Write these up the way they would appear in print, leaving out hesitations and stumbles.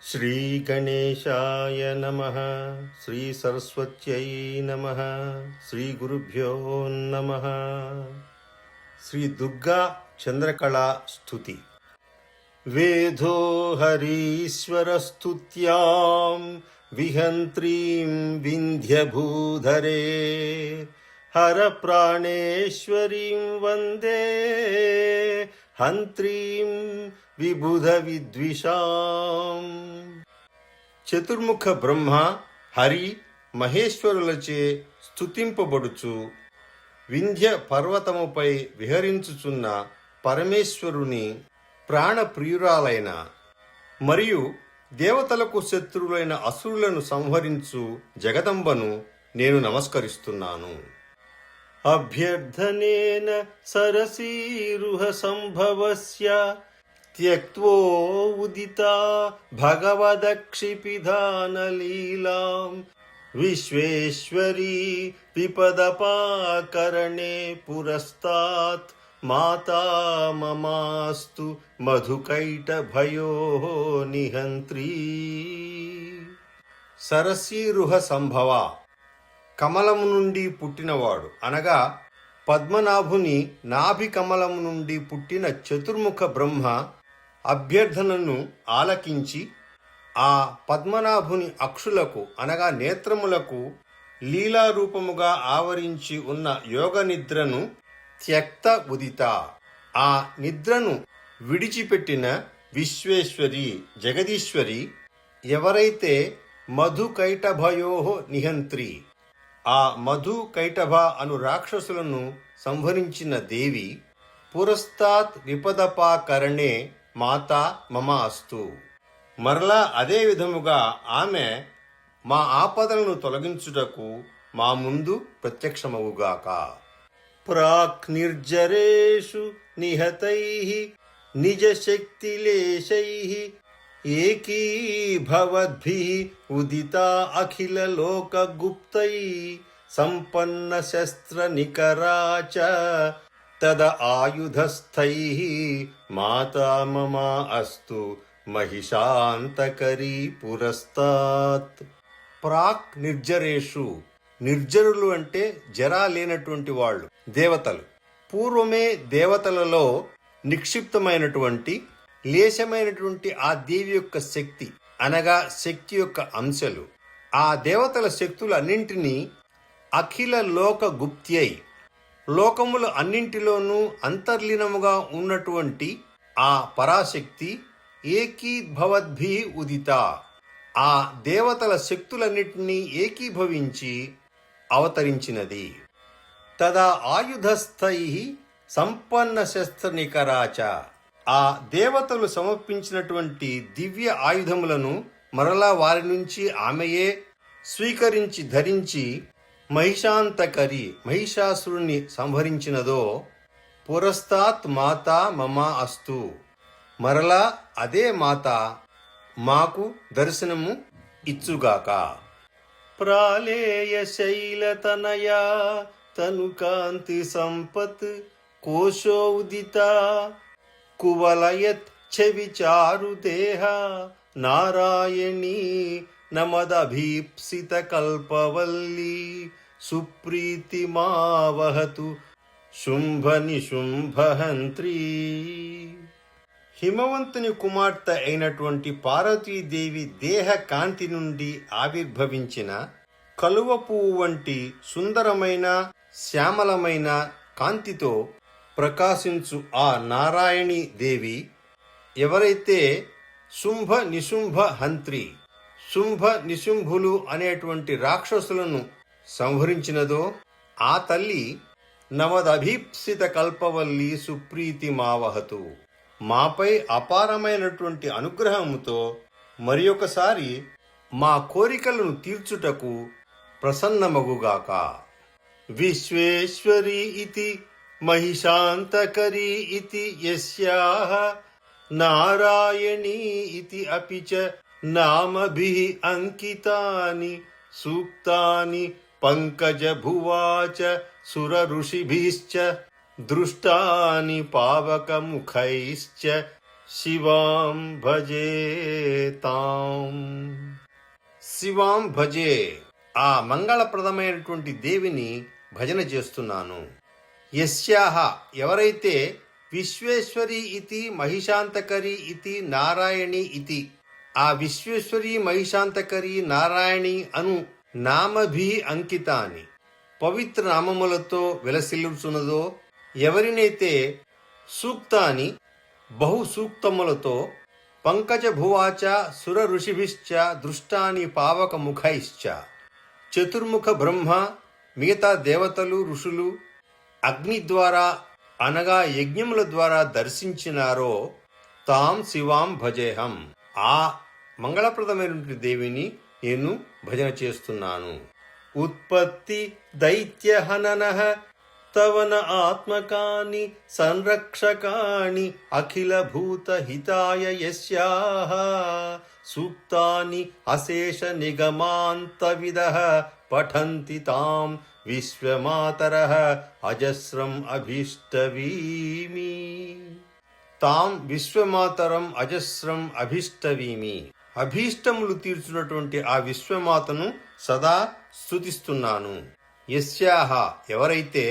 శ్రీగణేశాయ నమః. శ్రీ సరస్వత్యై నమః. శ్రీ గురుభ్యో నమః. శ్రీ దుర్గా చంద్రకళా స్తుతి. వేదో హరీశ్వర స్తుత్యాం విహంత్రీం వింధ్యభూధరే హర ప్రాణేశ్వరీం వందే హంత్రీం విబుధ విద్విషాం. చతుర్ముఖ బ్రహ్మ హరి మహేశ్వరులచే స్తుతింపబడుచు వింధ్య పర్వతముపై విహరించుచున్న పరమేశ్వరుని ప్రాణప్రియురాలైన మరియు దేవతలకు శత్రువులైన అసురులను సంహరించు జగదంబను నేను నమస్కరిస్తున్నాను. అభ్యర్థనేన సరసీరుహ సంభవస్య త్యక్త్వో ఉదితా భగవదక్షిపిధానలీలాం విశ్వేశ్వరీ విపదపాకరణే పురస్తాత్ మాతా మమాస్తు మధుకైటభయో నిహంత్రీ. సరసీరుహ సంభవ, కమలము నుండి పుట్టినవాడు అనగా పద్మనాభుని నాభి కమలము నుండి పుట్టిన చతుర్ముఖ బ్రహ్మ అభ్యర్థనను ఆలకించి ఆ పద్మనాభుని అక్షులకు అనగా నేత్రములకు లీలారూపముగా ఆవరించి ఉన్న యోగ నిద్రను త్యక్త ఉదిత, ఆ నిద్రను విడిచిపెట్టిన విశ్వేశ్వరి జగదీశ్వరి ఎవరైతే మధుకైటభయో నిహంత్రి, ఆ మధు కైటభ అను రాక్షసులను సంహరించిన దేవి, పురస్తాత్ విపదపాకరణే మాతా మమ అస్తు, మరలా అదే విధముగా ఆమె మా ఆపదలను తొలగించుటకు మా ముందు ప్రత్యక్షమవుగాక. ప్రాక్ నిర్జరేషు నిహతైః నిజ శక్తిలేశైః ఏకీభవద్భిః ఉదితా అఖిల లోక గుప్తై సంపన్న శస్త్ర నికరా చ తద ఆయుధస్థైః మాతా మమ అస్తు మహిషాంతకరీ పురస్తాత్. ప్రాక్ నిర్జరేషు, నిర్జరులు అంటే జరా లేనటువంటి వాళ్ళు, దేవతలు. పూర్వమే దేవతలలో నిక్షిప్తమైనటువంటి లేశమైనటువంటి ఆ దేవి యొక్క శక్తి అనగా శక్తి యొక్క అంశలు, ఆ దేవతల శక్తులన్నింటినీ అఖిల లోక గుప్త్యై, లోకముల అన్నింటిలోనూ అంతర్లీనముగా ఉన్నటువంటి ఆ పరాశక్తి ఏకీభవద్భి ఉదిత, ఆ దేవతల శక్తులన్నింటినీ ఏకీభవించి అవతరించినది. తదా ఆయుధస్థై సంపన్న శస్త్ర నికరాచ, ఆ దేవతలు సమర్పించినటువంటి దివ్య ఆయుధములను మరలా వారి నుంచి ఆమెయే స్వీకరించి ధరించి మహిషాంతకరి, మహిషాసురుణ్ణి సంహరించినదో పురస్తాత్ మాతా మమ అస్తు, మరలా అదే మాత మాకు దర్శనము ఇచ్చుగాక. ప్రాళేయ శైలతనయా తనుకాంతి సంపత్ కోశోదిత కువలయత్ ఛవిచారు దేహ నారాయణీ నమదభీప్సిత కల్పవల్లీ సుప్రీతి మావహతు శుంభ నిశుంభహంత్రీ. హిమవంతుని కుమార్తె అయినటువంటి పార్వతీదేవి దేహ కాంతి నుండి ఆవిర్భవించిన కలువ పువ్వు వంటి సుందరమైన శ్యామలమైన కాంతితో ప్రకాశించు ఆ నారాయణీ దేవి ఎవరైతే శుంభ నిశుంభ హంత్రి, శుంభ నిశుంభులు అనేటువంటి రాక్షసులను సంహరించినదో ఆ తల్లి నమదభీప్సిత కల్పవల్లి సుప్రీతి మావహతు, మాపై అపారమైనటువంటి అనుగ్రహముతో మరి ఒకసారి మా కోరికలను తీర్చుటకు ప్రసన్నమగుగాక. విశ్వేశ్వరి ఇతి మహిషాంతకరీ ఇతి యస్యాః నారాయణీ ఇతి అపి చ నామభిః అంకితాని సూక్తాని పంకజభువాచ సుర ఋషిభిశ్చ దృష్టాని పావకముఖైశ్చ శివాం భజే తాం. శివాం భజే, ఆ మంగళప్రదమైనటువంటి దేవిని భజన చేస్తున్నాను. యస్యాహ, ఎవరైతే విశ్వేశ్వరి ఇతి మహిషాంతకరి ఇతి నారాయణి ఇతి, ఆ విశ్వేశ్వరి మహిషాంతకరి నారాయణి అను నామభి అంకితాని, పవిత్ర నామములతో విలసిల్లుచున్నదో, ఎవరినైతే సూక్తాని బహు సూక్తములతో పంకజభువాచ సుర ఋషిభిశ్చ దృష్టాని పావక ముఖైశ్చ, చతుర్ముఖ బ్రహ్మ మిగతా దేవతలు ఋషులు అగ్ని ద్వారా అనగా యజ్ఞముల ద్వారా దర్శించినారో తాం శివాం భజేహం, ఆ మంగళప్రదమైనటువంటి దేవిని నేను భజన చేస్తున్నాను. ఉత్పత్తి దైత్యహననః తవన ఆత్మకాని సంరక్షకాని అఖిల భూత హితాయ యస్యాః సూక్తాని అశేష నిగమాంతవిదః పఠంతి తాం విశ్వమాతరః అజస్రం అభిష్టవీమి. తాం విశ్వమాతరం అజస్రం అభిష్టవీమి, అభీష్టములు తీర్చున్నటువంటి ఆ విశ్వమాతను సదా స్తుతిస్తున్నాను. యస్యాహ, ఎవరైతే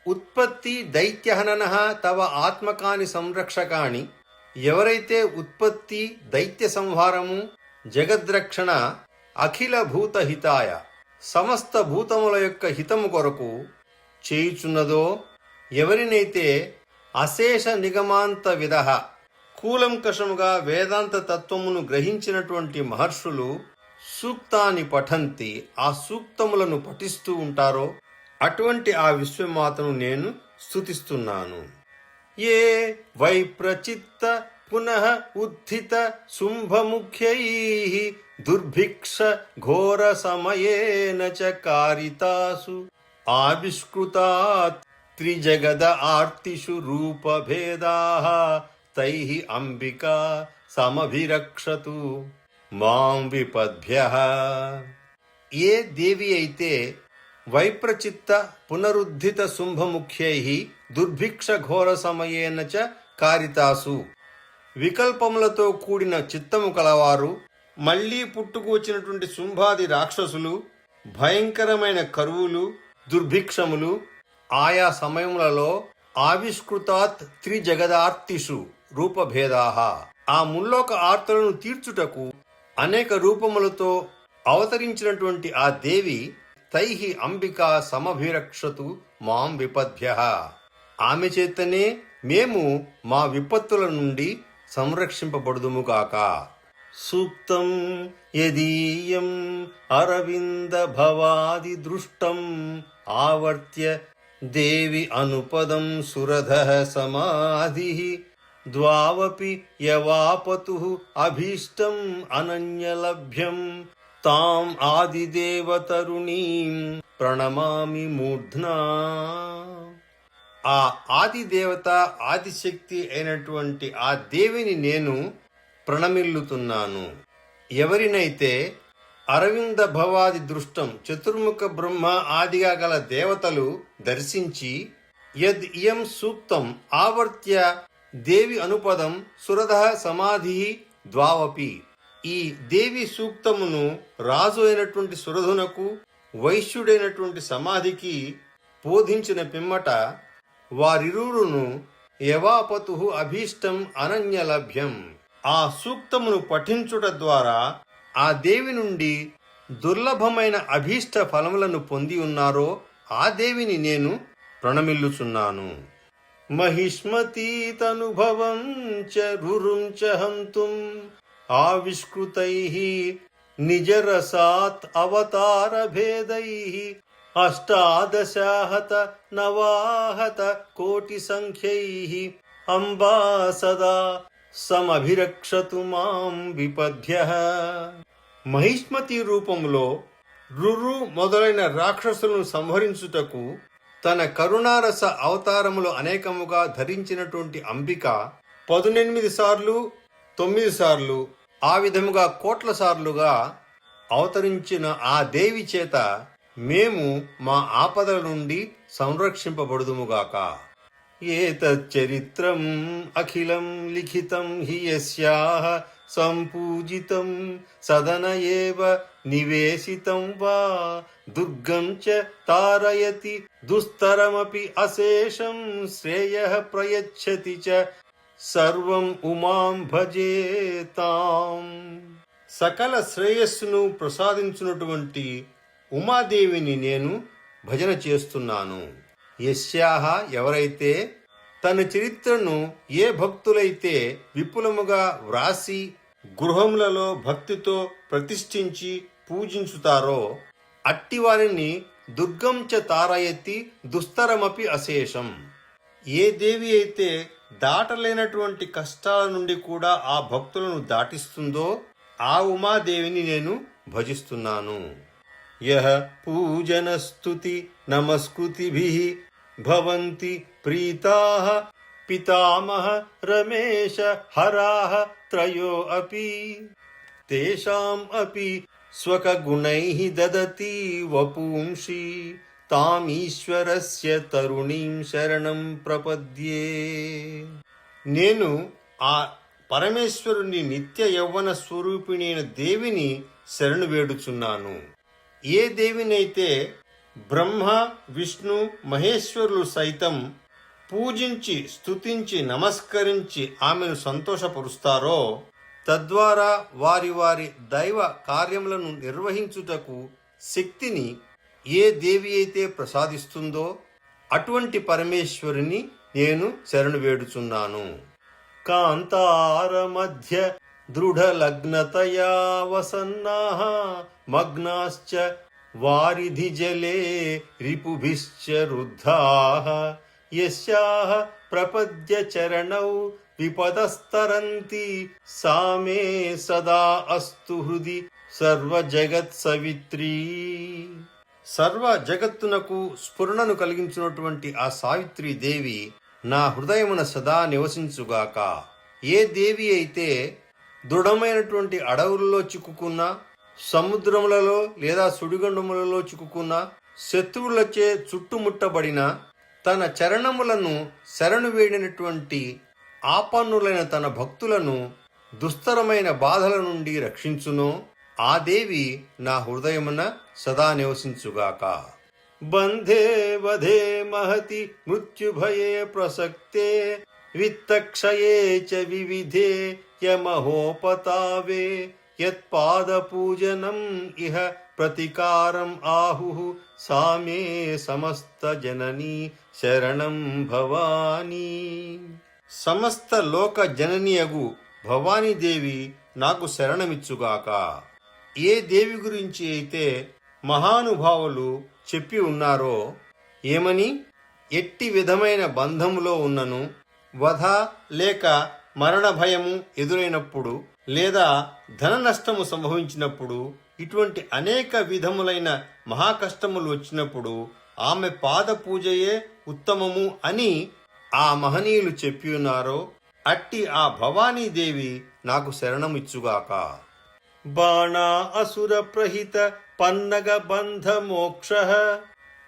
ఉత్పత్తి దైత్యహననః తవ ఆత్మకాని సంరక్షకాని, ఎవరైతే ఉత్పత్తి దైత్య సంహారము జగద్రక్షణ అఖిల భూత హితాయ, సమస్త భూతముల యొక్క హితము కొరకు చేయుచున్నదో, ఎవరినైతే అశేష నిగమాంత విదః, కూలంకషముగా వేదాంత తత్వమును గ్రహించినటువంటి మహర్షులు సూక్తాన్ని పఠంతి, ఆ సూక్తములను పఠిస్తూ ఉంటారో అటువంటి ఆ విశ్వమాతను నేను స్తుతిస్తున్నాను. ఏ వైప్రచిత్త పునః ఉత్థిత శుంభముఖ్యైః దుర్భిక్ష ఘోర సమయేన చ కారితాసు ఆవిష్కృతాత్ త్రిజగద ఆర్తిషు రూపభేదాః తైః అంబికా సమభిరక్షతు మాం విపద్భ్యః. ఏ దేవి అయితే వైప్రచిత్త పునరుద్ధిత శుంభముఖ్యైః దుర్భిక్ష ఘోర సమయేన చ కారితాసు, వికల్పములతో కూడిన చిత్తము కలవారు, మళ్లీ పుట్టుకు వచ్చినటువంటి శుంభాది రాక్షసులు, భయంకరమైన కరువులు, దుర్భిక్షములు, ఆయా సమయములలో ఆవిష్కృతాత్ త్రిజగదార్తిషు రూపభేదాః, ఆ ముల్లోక ఆర్తులను తీర్చుటకు అనేక రూపములతో అవతరించినటువంటి ఆ దేవి తైః అంబికా సమభిరక్షతు మాం విపద్భ్యః, ఆమె చేతనే మేము మా విపత్తుల నుండి సంరక్షింపబడుదుముగాక. సూక్తం యదీయం అరవింద భవాది దృష్టం ఆవర్త్య దేవి అనుపదం సురధః సమాధిః ద్వావపి యవాపతుః అభీష్టం అనన్యలభ్యం తాం ఆదిదేవతరుణీం ప్రణమామి మూర్ధ్నా. ఆ ఆదిదేవత ఆదిశక్తి అయినటువంటి ఆ దేవిని నేను ప్రణమిల్లుతున్నాను. ఎవరినైతే అరవింద భవాది దృష్టం, చతుర్ముఖ బ్రహ్మ ఆదిగా గల దేవతలు దర్శించి యద్ ఇయం సూక్తం ఆవర్త్య దేవి అనుపదం సురధః సమాధి ద్వావపి, ఈ దేవి సూక్తమును రాజు అయినటువంటి సురధునకు వైశ్యుడైనటువంటి సమాధికి బోధించిన పిమ్మట వారిరువురును యవాపతుః అభీష్టం అనన్యలభ్యం, ఆ సూక్తమును పఠించుట ద్వారా ఆ దేవి నుండి దుర్లభమైన అభీష్ట ఫలములను పొంది ఉన్నారో ఆ దేవిని నేను ప్రణమిల్లుచున్నాను. మహిష్మతీతనుభవం చ రురుం చ హంతుం ఆవిష్కృతైః నిజరసాత్ అవతార భేదైః అష్టాదశాహత నవాహత కోటి సంఖ్యైః అంబా సదా సమభిరక్షతు మాం విపద్భ్యః. మహిష్మతి రూపములో రురు మొదలైన రాక్షసులను సంహరించుటకు తన కరుణారస అవతారములు అనేకముగా ధరించినటువంటి అంబిక 18 సార్లు 9 సార్లు ఆ విధముగా కోట్ల సార్లుగా అవతరించిన ఆ దేవి చేత మేము మా ఆపదల నుండి సంరక్షింపబడుదుముగాక. ఏతచ్చరిత్రం అఖిలం లిఖితం హి యస్యాః సంపూజితం సదన ఏవ నివేశితం వా దుర్గం చ తారయతి దుస్తరమపి అశేషం శ్రేయః ప్రయచ్చతి చ సర్వం ఉమాం భజేతాం. సకల శ్రేయస్సును ప్రసాదించున్నటువంటి ఉమాదేవిని నేను భజన చేస్తున్నాను. యస్యాహ ఎవరైతే తన చరిత్రను ఏ భక్తులైతే విపులముగా వ్రాసి గృహములలో భక్తితో ప్రతిష్ఠించి పూజించుతారో అట్టివారిని దుర్గం చ తారయతి దుస్తరమపి అశేషం. ఏ దేవి అయితే దాటలేనటువంటి కష్టాల నుండి కూడా ఆ భక్తులను దాటిస్తుందో ఆ ఉమాదేవిని నేను భజిస్తున్నాను. యః పూజన స్తుతి నమస్కృతిభిః భవంతి ప్రీతాః పితామహ రమేశ హరాః త్రయో అపి తేషాం అపి స్వకగుణైః దదతి వపుంషి తామీశ్వరస్య తరుణీం శరణం ప్రపద్యే. నేను ఆ పరమేశ్వరుని నిత్య యౌవన స్వరూపిణి అయిన దేవిని శరణు వేడుచున్నాను. ఏ దేవినైతే బ్రహ్మ విష్ణు మహేశ్వరులు సైతం పూజించి స్తుతించి నమస్కరించి ఆమెను సంతోషపరుస్తారో తద్వారా వారి వారి దైవ కార్యములను నిర్వహించుటకు శక్తిని ఏ దేవి అయితే ప్రసాదిస్తుందో అటువంటి పరమేశ్వరుని నేను శరణు వేడుచున్నాను. కాంతార మధ్య దృఢలగ్నతయా వసన్నాః మగ్నాశ్చ వారిధి జలే రిపుభిశ్చ రుద్ధాః యస్యాః ప్రపద్య చరణౌ విపదస్తరంతి సా మే సదా అస్తు హృది సర్వజగత్ సవిత్రీ. సర్వ జగత్తునకు స్ఫురణను కలిగించినటువంటి ఆ సావిత్రి దేవి నా హృదయమున సదా నివసించుగాక. ఏ దేవి అయితే దృఢమైనటువంటి అడవులలో చిక్కుకున్న, సముద్రములలో లేదా సుడిగుండములలో చిక్కుకున్న, శత్రువులచే చుట్టుముట్టబడిన, తన చరణములను శరణు వేడినటువంటి ఆపన్నులైన తన భక్తులను దుస్తరమైన బాధల నుండి రక్షించునో ఆ దేవి నా హృదయమున సదా నివసించుగాక. బంధే వధే మహతి మృత్యుభయే ప్రసక్తే విత్తక్షయే చ వివిధే యమహోపతావే యత్పాదపూజనం ఇహ ప్రతికారం ఆహుః సా మే సమస్త జననీ శరణం భవానీ. సమస్త లోక జననియగు భవానీదేవి నాకు శరణమిచ్చుగాక. ఏ దేవి గురించి అయితే మహానుభావులు చెప్పి ఉన్నారో ఏమని, ఎట్టి విధమైన బంధములో ఉన్నను, వధ లేక మరణ భయము ఎదురైనప్పుడు లేదా ధన నష్టము సంభవించినప్పుడు, ఇటువంటి అనేక విధములైన మహాకష్టములు వచ్చినప్పుడు ఆమె పాద పూజయే ఉత్తమము అని ఆ మహనీయులు చెప్పి ఉన్నారో అట్టి ఆ భవానీదేవి నాకు శరణమిచ్చుగాక. బాణా అసుర ప్రహిత పన్నగ బంధ మోక్షః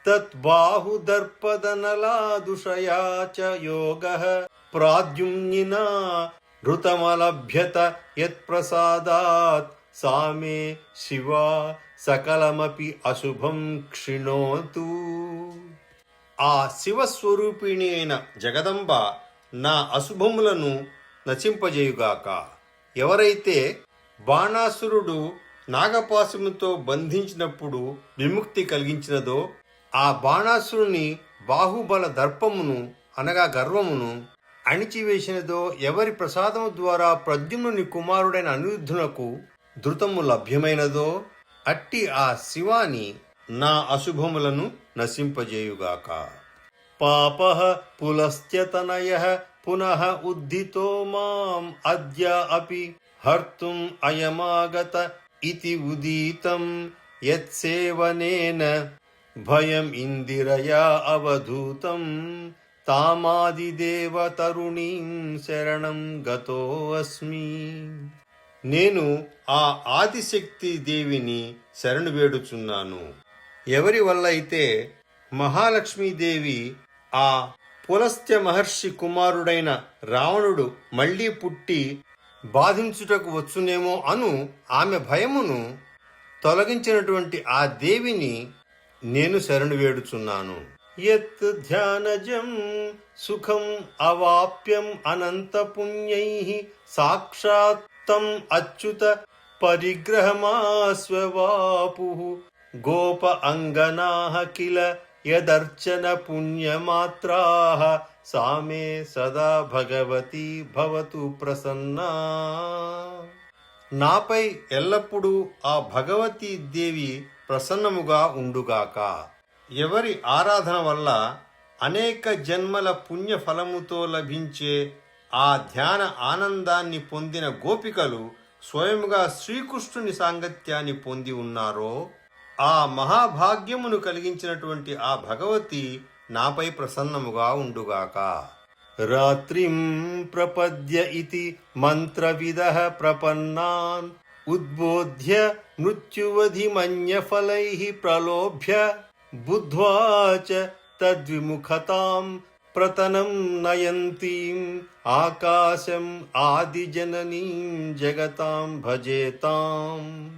తత్బాహు దర్పదనలాదుషయా చ యోగః ప్రాద్యుమ్నినా ఋతమలభ్యత యత్ప్రసాదాత్ సా మే శివా సకలమపి అశుభం క్షిణోతు. ఆ శివస్వరూపిణి అయిన జగదంబ నా అశుభములను నశింపజేయుగాక. ఎవరైతే బాణాసురుడు నాగపాశముతో బంధించినప్పుడు విముక్తి కలిగించినదో ఆ బాణాసురుని బాహుబల దర్పమును అనగా గర్వమును అణిచివేసినదో, ఎవరి ప్రసాదము ద్వారా ప్రద్యుమ్నుని కుమారుడైన అనిరుద్ధునకు ధృతము లభ్యమైనదో అట్టి ఆ శివాని నా అశుభములను నశింపజేయుగాక. పాపః పులస్త్యతనయః పునః ఉద్ధితో మాం అద్య అపి హర్తుం అయమాగత ఇతి ఉదీతం యత్సేవనేన భయం ఇందిరయా అవధూతం తామాదిదేవ తరుణీం శరణం గతో అస్మి. నేను ఆ ఆదిశక్తి దేవిని శరణు వేడుచున్నాను. ఎవరి వల్ల అయితే మహాలక్ష్మీదేవి ఆ పులస్త్య మహర్షి కుమారుడైన రావణుడు మళ్లీ పుట్టి బాధించుటకు వచ్చునేమో అను ఆమె భయమును తొలగించినటువంటి ఆ దేవిని నేను శరణు వేడుచున్నాను. యత్ ధ్యానజం సుఖం అవాప్యం అనంత పుణ్యైః సాక్షాత్తం అచ్యుత పరిగ్రహమాస్వవాపుః గోప అంగనాః కిల యదర్చన పుణ్యమాత్రాః సామే సదా భగవతి భవతు ప్రసన్నా. నాపై ఎల్లప్పుడూ ఆ భగవతీ దేవి ప్రసన్నముగా ఉండుగాక. ఎవరి ఆరాధన వల్ల అనేక జన్మల పుణ్య ఫలముతో లభించే ఆ ధ్యాన ఆనందాన్ని పొందిన గోపికలు స్వయముగా శ్రీకృష్ణుని సాంగత్యాన్ని పొంది ఉన్నారో, ఆ మహాభాగ్యమును కలిగించినటువంటి ఆ భగవతి నాపై ప్రసన్నముగా ఉండుగాక. రాత్రిం ప్రపద్య ఇతి మంత్రవిదః ప్రపన్నాన్ ఉద్బోధ్య మృత్యువధిమన్యఫలైః ప్రలోభ్య బుద్ధ్వా చ తద్విముఖతాం ప్రతనం నయంతీం ఆకాశం ఆదిజననీం జగతాం భజేతాం.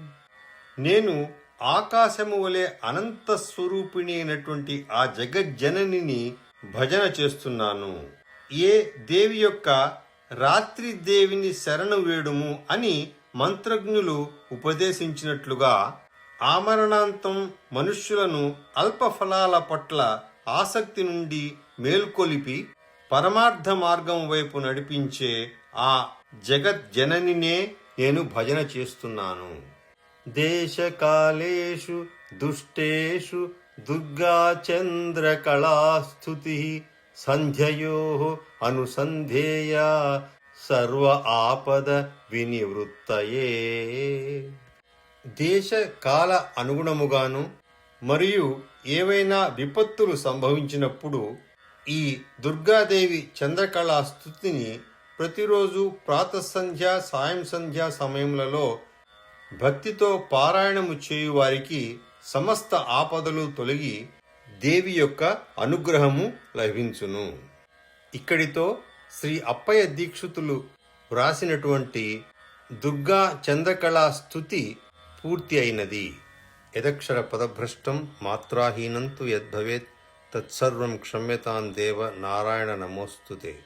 నేను ఆకాశము వలె అనంత స్వరూపిణి అయినటువంటి ఆ జగజ్జననిని భజన చేస్తున్నాను. ఏ దేవి యొక్క రాత్రి దేవిని శరణు వేడుము అని మంత్రజ్ఞులు ఉపదేశించినట్లుగా ఆమరణాంతం మనుష్యులను అల్ప ఫలాల పట్ల ఆసక్తి నుండి మేల్కొలిపి పరమార్థ మార్గం వైపు నడిపించే ఆ జగజ్జననినే నేను భజన చేస్తున్నాను. దేశకాలేషు దుష్టేషు దుర్గా చంద్ర కళాస్తుతి సంధ్యయోః అనుసంధేయా సర్వ ఆపద వినివృత్తయే. దేశ కాల అనుగుణముగాను మరియు ఏవైనా విపత్తులు సంభవించినప్పుడు ఈ దుర్గాదేవి చంద్రకళా స్తుతిని ప్రతిరోజు ప్రాతఃసంధ్య సాయం సంధ్యా సమయములలో భక్తితో పారాయణము చేయువారికి సమస్త ఆపదలు తొలగి దేవి యొక్క అనుగ్రహము లభించును. ఇక్కడితో శ్రీ అప్పయ్య దీక్షితులు వ్రాసినటువంటి దుర్గా చంద్రకళా స్తుతి పూర్తి అయినది. యదక్షర పదభ్రష్టం మాత్రాహీనంతు యద్భవేత్ తత్సర్వం క్షమ్యతాం దేవ నారాయణ నమోస్తుతే.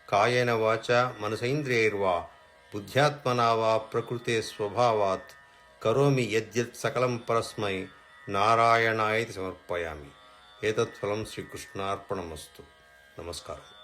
కాయేన వాచా మనసైంద్రియైర్వా బుద్ధ్యాత్మనా వా ప్రకృతే స్వభావాత్ కరోమి యద్యత్ సకలం పరస్మై నారాయణాయేతి సమర్పయామి. ఏతత్ ఫలం శ్రీకృష్ణార్పణమస్తు. నమస్కారం.